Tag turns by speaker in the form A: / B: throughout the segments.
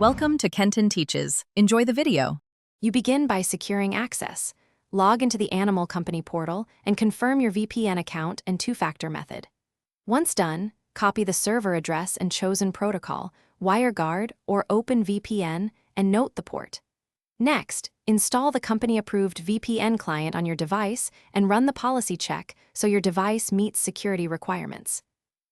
A: Welcome to Kenton Teaches. Enjoy the video.
B: You begin by securing access. Log into the Animal Company portal and confirm your VPN account and two-factor method. Once done, copy the server address and chosen protocol, WireGuard or OpenVPN, and note the port. Next, install the company-approved VPN client on your device and run the policy check so your device meets security requirements.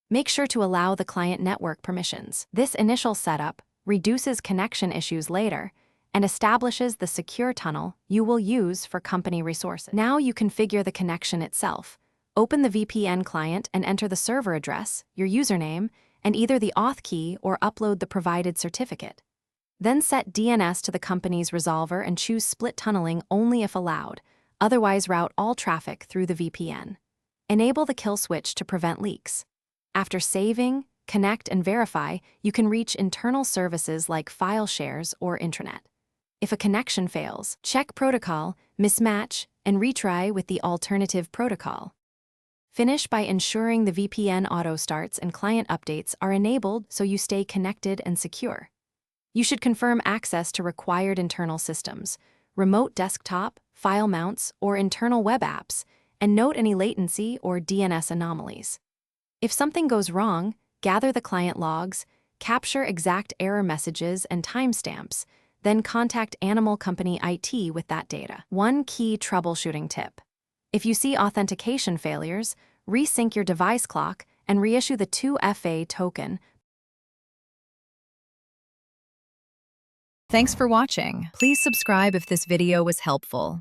B: Make sure to allow the client network permissions. This initial setup reduces connection issues later and establishes the secure tunnel you will use for company resources. Now you configure the connection itself. Open the VPN client and enter the server address, your username, and either the auth key or upload the provided certificate. Then set DNS to the company's resolver and choose split tunneling only if allowed, otherwise route all traffic through the VPN. Enable the kill switch to prevent leaks. After saving, connect, and verify, you can reach internal services like file shares or intranet. If a connection fails, check protocol, mismatch, and retry with the alternative protocol. Finish by ensuring the VPN auto starts and client updates are enabled so you stay connected and secure. You should confirm access to required internal systems, remote desktop, file mounts, or internal web apps, and note any latency or DNS anomalies. If something goes wrong, gather the client logs, capture exact error messages and timestamps, then contact Animal Company IT with that data. One key troubleshooting tip. If you see authentication failures, resync your device clock and reissue the 2FA token.
A: Thanks for watching. Please subscribe if this video was helpful.